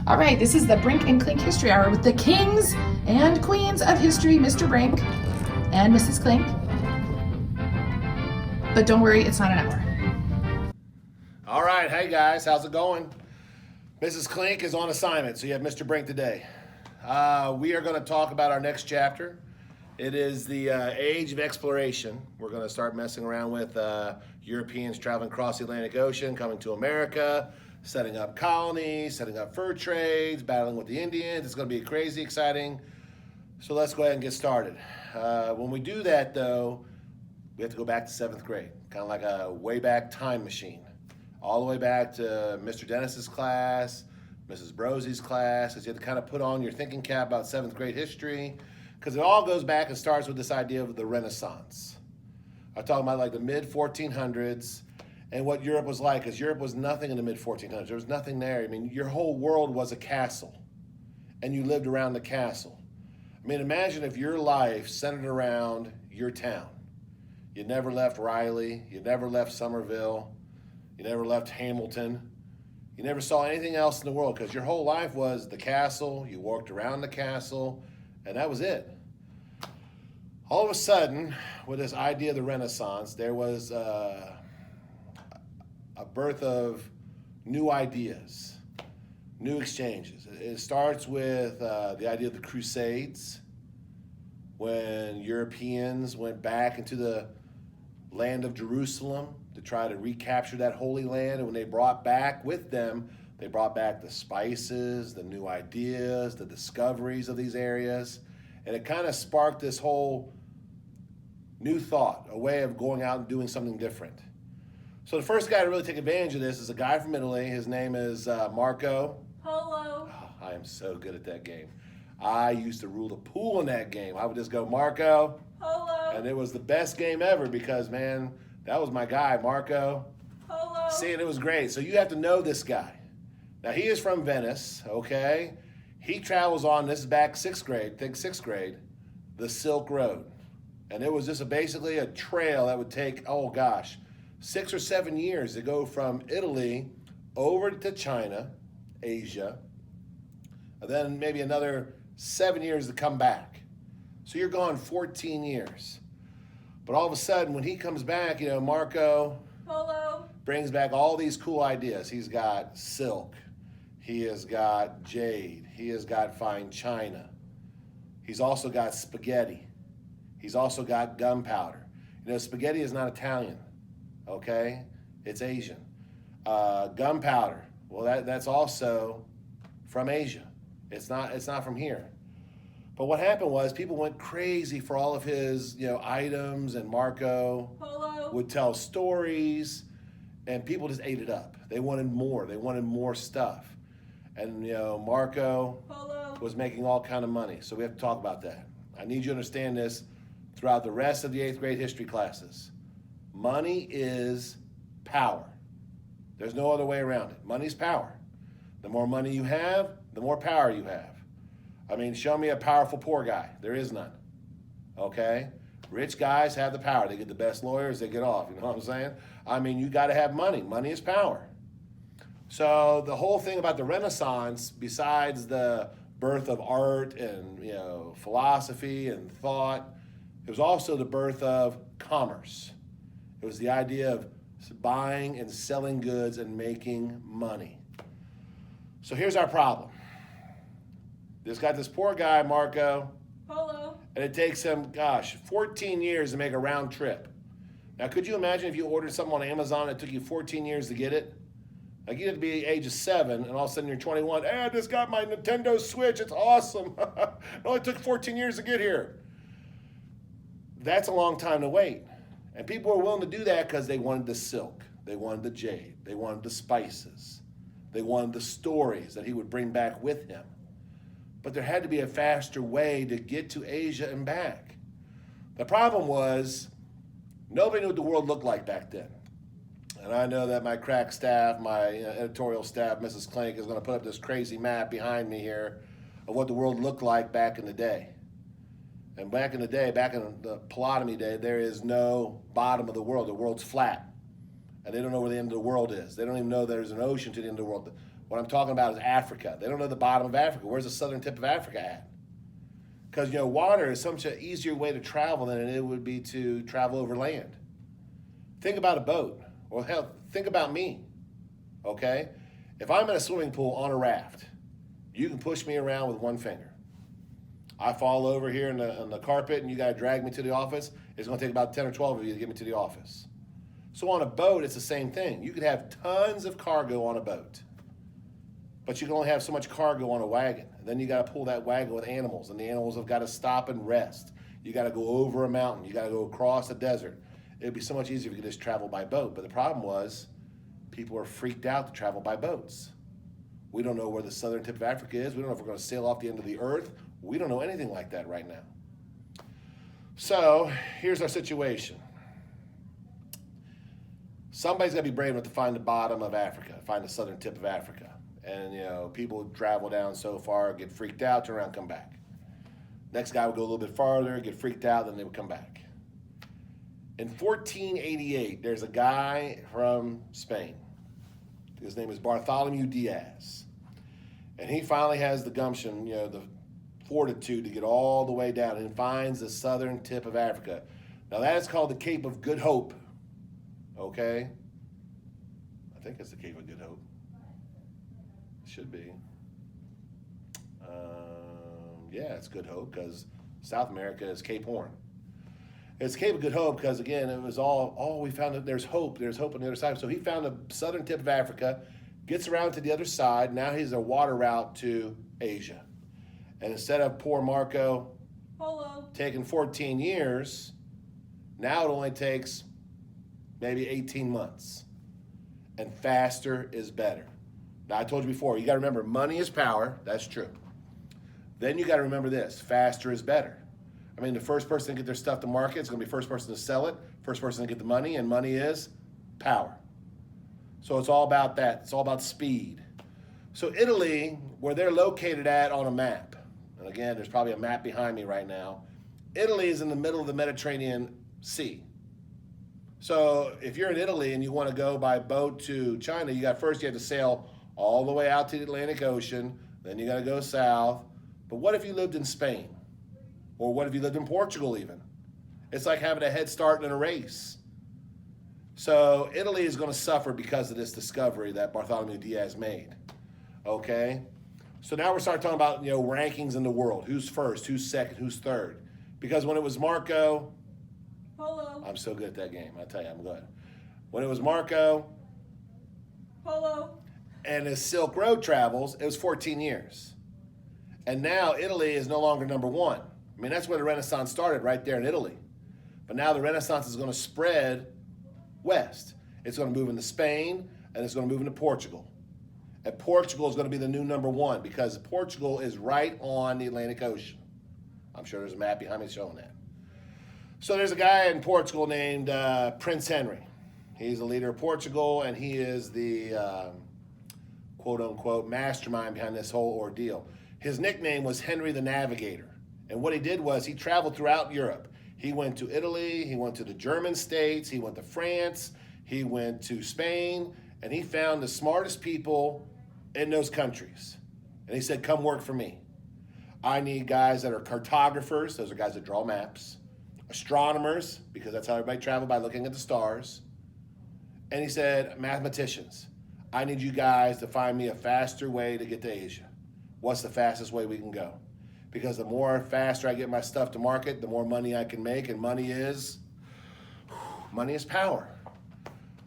All right, this is the Brink and Klink History Hour with the kings and queens of history, Mr. Brink and Mrs. Klink. But don't worry, it's not an hour. All right, hey guys, how's it going? Mrs. Klink is on assignment, so you have Mr. Brink today. We are going to talk about our next chapter. It is the age of exploration. We're going to start messing around with Europeans traveling across the Atlantic Ocean, coming to America, setting up colonies, setting up fur trades, battling with the Indians. It's going to be crazy exciting. So let's go ahead and get started. When we do that, though, we have to go back to 7th grade, kind of like a way back time machine. All the way back to Mr. Dennis's class, Mrs. Brosie's class, because you have to kind of put on your thinking cap about 7th grade history, because it all goes back and starts with this idea of the Renaissance. I'm talking about like the mid-1400s and what Europe was like, because Europe was nothing in the mid-1400s. There was nothing there. I mean, your whole world was a castle, and you lived around the castle. I mean, imagine if your life centered around your town. You never left Riley, you never left Somerville, you never left Hamilton. You never saw anything else in the world because your whole life was the castle. You walked around the castle, and that was it. All of a sudden, with this idea of the Renaissance, there was a birth of new ideas, new exchanges. It starts with the idea of the Crusades, when Europeans went back into the land of Jerusalem to try to recapture that Holy Land. And when they brought back with them, they brought back the spices, the new ideas, the discoveries of these areas. And it kind of sparked this whole new thought, a way of going out and doing something different. So the first guy to really take advantage of this is a guy from Italy. His name is Marco Polo. Oh, I am so good at that game. I used to rule the pool in that game. I would just go, Marco. Polo. And it was the best game ever because, man, that was my guy, Marco. Polo. See, and it was great. So you have to know this guy. Now, he is from Venice, okay? He travels on, this is back 6th grade, think 6th grade, the Silk Road. And it was just basically a trail that would take, 6 or 7 years to go from Italy over to China, Asia, and then maybe another 7 years to come back. So you're gone 14 years. But all of a sudden, when he comes back, Marco Polo. brings back all these cool ideas. He's got silk. He has got jade. He has got fine china. He's also got spaghetti. He's also got gunpowder. Spaghetti is not Italian, okay? It's Asian. Gunpowder, well, that's also from Asia. It's not from here. But what happened was people went crazy for all of his, items, and Marco Polo. would tell stories, and people just ate it up. They wanted more. They wanted more stuff. And, Marco Polo. was making all kind of money. So we have to talk about that. I need you to understand this throughout the rest of the 8th grade history classes. Money is power. There's no other way around it. Money's power. The more money you have, the more power you have. I mean, show me a powerful poor guy. There is none. Okay? Rich guys have the power. They get the best lawyers, they get off. You know what I'm saying? I mean, you got to have money. Money is power. So the whole thing about the Renaissance, besides the birth of art and, philosophy and thought, it was also the birth of commerce. It was the idea of buying and selling goods and making money. So here's our problem. This got this poor guy, Marco, Polo. and it takes him, 14 years to make a round trip. Now, could you imagine if you ordered something on Amazon and it took you 14 years to get it? Like, you had to be the age of 7, and all of a sudden you're 21. Hey, I just got my Nintendo Switch. It's awesome. It only took 14 years to get here. That's a long time to wait. And people were willing to do that because they wanted the silk. They wanted the jade. They wanted the spices. They wanted the stories that he would bring back with him. But there had to be a faster way to get to Asia and back. The problem was nobody knew what the world looked like back then. And I know that my crack staff, my editorial staff, Mrs. Klink, is going to put up this crazy map behind me here of what the world looked like back in the day. And back in the day, back in the Ptolemy day, there is no bottom of the world. The world's flat. And they don't know where the end of the world is. They don't even know there's an ocean to the end of the world. What I'm talking about is Africa. They don't know the bottom of Africa. Where's the southern tip of Africa at? Because, water is such an easier way to travel than it would be to travel over land. Think about a boat. Or hell, think about me, okay? If I'm in a swimming pool on a raft, you can push me around with one finger. I fall over here in the carpet and you got to drag me to the office. It's going to take about 10 or 12 of you to get me to the office. So on a boat, it's the same thing. You could have tons of cargo on a boat, but you can only have so much cargo on a wagon. And then you got to pull that wagon with animals, and the animals have got to stop and rest. You got to go over a mountain. You got to go across a desert. It'd be so much easier if you could just travel by boat. But the problem was, people are freaked out to travel by boats. We don't know where the southern tip of Africa is. We don't know if we're going to sail off the end of the earth. We don't know anything like that right now. So here's our situation. Somebody's got to be brave enough to find the bottom of Africa, find the southern tip of Africa. And, people travel down so far, get freaked out, turn around, come back. Next guy would go a little bit farther, get freaked out, then they would come back. In 1488, there's a guy from Spain. His name is Bartholomew Diaz. And he finally has the gumption, the fortitude to get all the way down and finds the southern tip of Africa. Now that is called the Cape of Good Hope. Okay? I think it's the Cape of Good Hope. It should be. Yeah, it's Good Hope because South America is Cape Horn. It's Cape of Good Hope because, again, it was we found that there's hope. There's hope on the other side. So he found the southern tip of Africa, gets around to the other side. Now he's a water route to Asia. And instead of poor Marco Polo. taking 14 years, now it only takes maybe 18 months. And faster is better. Now, I told you before, you got to remember, money is power. That's true. Then you got to remember this, faster is better. I mean, the first person to get their stuff to market is going to be the first person to sell it, first person to get the money, and money is power. So it's all about that. It's all about speed. So Italy, where they're located at on a map, and again, there's probably a map behind me right now, Italy is in the middle of the Mediterranean Sea. So if you're in Italy and you want to go by boat to China, you have to sail all the way out to the Atlantic Ocean, then you got to go south. But what if you lived in Spain? Or what if you lived in Portugal even? It's like having a head start in a race. So Italy is going to suffer because of this discovery that Bartholomew Diaz made. Okay? So now we're starting talking about, rankings in the world. Who's first, who's second, who's third. Because when it was Marco, Polo. I'm so good at that game. I tell you, I'm good. When it was Marco Polo. and his Silk Road travels, it was 14 years. And now Italy is no longer number one. I mean, that's where the Renaissance started, right there in Italy. But now the Renaissance is going to spread west. It's going to move into Spain, and it's going to move into Portugal. And Portugal is going to be the new number one because Portugal is right on the Atlantic Ocean. I'm sure there's a map behind me showing that. So there's a guy in Portugal named Prince Henry. He's the leader of Portugal, and he is the quote-unquote mastermind behind this whole ordeal. His nickname was Henry the Navigator. And what he did was he traveled throughout Europe. He went to Italy, he went to the German states, he went to France, he went to Spain, and he found the smartest people in those countries. And he said, come work for me. I need guys that are cartographers, those are guys that draw maps, astronomers, because that's how everybody traveled, by looking at the stars. And he said, mathematicians, I need you guys to find me a faster way to get to Asia. What's the fastest way we can go? Because the more faster I get my stuff to market, the more money I can make, and money is power.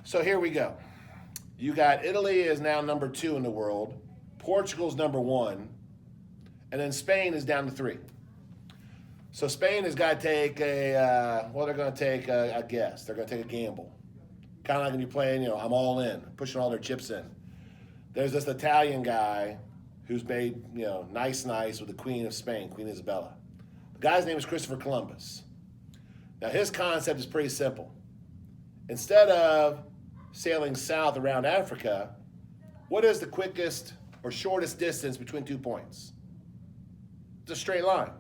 So here we go. You got Italy is now number 2 in the world, Portugal's number 1, and then Spain is down to 3. So Spain has got to take they're going to take a guess. They're going to take a gamble. Kind of like when you're playing, I'm all in, pushing all their chips in. There's this Italian guy who's made, nice with the Queen of Spain, Queen Isabella. The guy's name is Christopher Columbus. Now, his concept is pretty simple. Instead of sailing south around Africa, what is the quickest or shortest distance between 2 points? It's a straight line.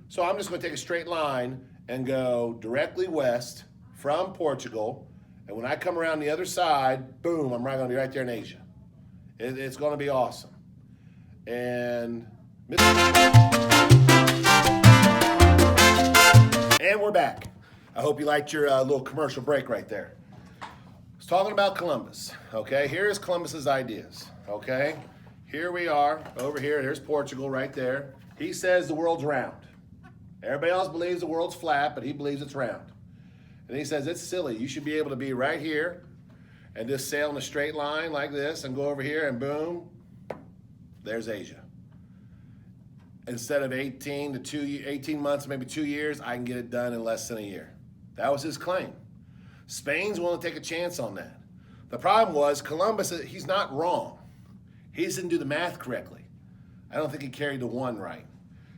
So I'm just going to take a straight line and go directly west from Portugal, and when I come around the other side, boom, I'm going to be right there in Asia. It's going to be awesome. And we're back. I hope you liked your little commercial break right there. I was talking about Columbus, okay? Here's Columbus's ideas, okay? Here we are, over here. Here's Portugal right there. He says the world's round. Everybody else believes the world's flat, but he believes it's round. And he says it's silly. You should be able to be right here and just sail in a straight line like this and go over here and boom, there's Asia. Instead of 18 months, maybe 2 years, I can get it done in less than a year. That was his claim. Spain's willing to take a chance on that. The problem was Columbus, he's not wrong. He just didn't do the math correctly. I don't think he carried the one right.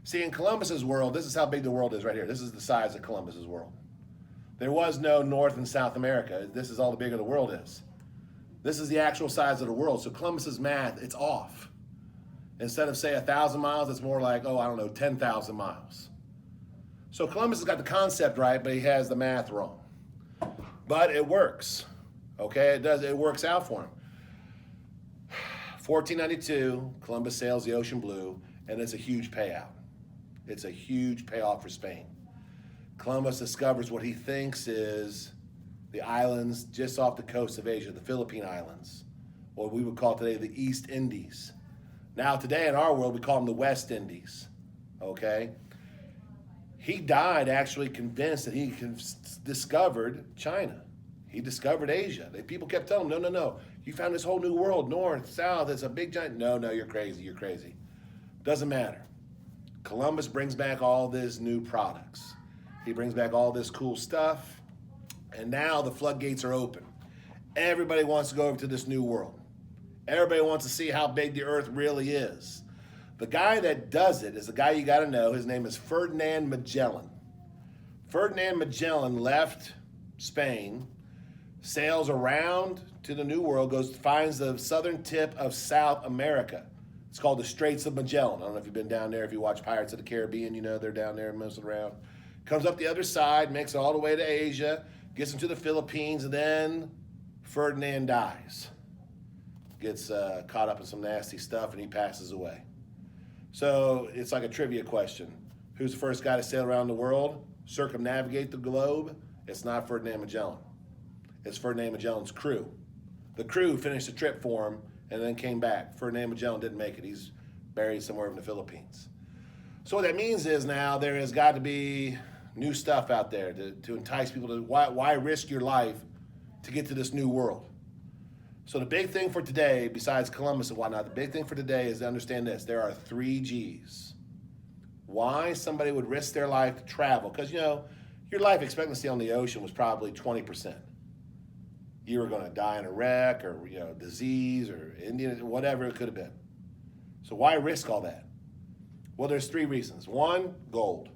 See, in Columbus's world, this is how big the world is right here. This is the size of Columbus's world. There was no North and South America. This is all the bigger the world is. This is the actual size of the world. So Columbus's math, it's off. Instead of, say, 1,000 miles, it's more like, 10,000 miles. So Columbus has got the concept right, but he has the math wrong. But it works, okay? It works out for him. 1492, Columbus sails the ocean blue, and it's a huge payout. It's a huge payoff for Spain. Columbus discovers what he thinks is the islands just off the coast of Asia, the Philippine Islands, what we would call today the East Indies. Now today in our world, we call them the West Indies, okay? He died actually convinced that he discovered China. He discovered Asia. People kept telling him, no, you found this whole new world, north, south, it's a big giant. No, you're crazy. Doesn't matter. Columbus brings back all these new products. He brings back all this cool stuff, and now the floodgates are open. Everybody wants to go over to this new world. Everybody wants to see how big the earth really is. The guy that does it is the guy you got to know. His name is Ferdinand Magellan. Ferdinand Magellan left Spain, sails around to the New World, finds the southern tip of South America. It's called the Straits of Magellan. I don't know if you've been down there. If you watch Pirates of the Caribbean, you know they're down there mostly around. Comes up the other side, makes it all the way to Asia, gets into the Philippines, and then Ferdinand dies. Gets caught up in some nasty stuff, and he passes away. So it's like a trivia question. Who's the first guy to sail around the world, circumnavigate the globe? It's not Ferdinand Magellan. It's Ferdinand Magellan's crew. The crew finished the trip for him and then came back. Ferdinand Magellan didn't make it. He's buried somewhere in the Philippines. So what that means is now there has got to be new stuff out there to entice people to, why risk your life to get to this new world? So the big thing for today, besides Columbus and whatnot, the big thing for today is to understand this. There are 3 G's. Why somebody would risk their life to travel? Because, your life expectancy on the ocean was probably 20%. You were going to die in a wreck or, disease or Indian, whatever it could have been. So why risk all that? Well, there's 3 reasons. 1, gold.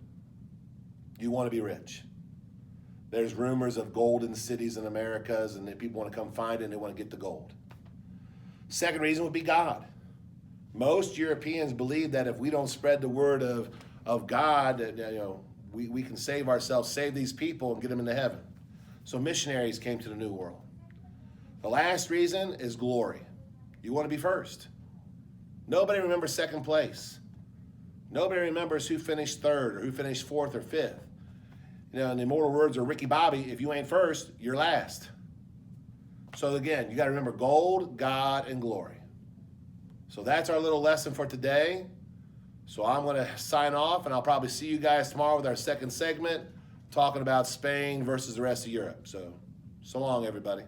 You want to be rich. There's rumors of golden cities in Americas, and that people want to come find it and they want to get the gold. Second reason would be God. Most Europeans believe that if we don't spread the word of God, that we can save ourselves, save these people, and get them into heaven. So missionaries came to the New World. The last reason is glory. You want to be first. Nobody remembers second place. Nobody remembers who finished third or who finished fourth or fifth. In the immortal words of Ricky Bobby, if you ain't first, you're last. So again, you got to remember gold, God, and glory. So that's our little lesson for today. So I'm going to sign off, and I'll probably see you guys tomorrow with our second segment, talking about Spain versus the rest of Europe. So long, everybody.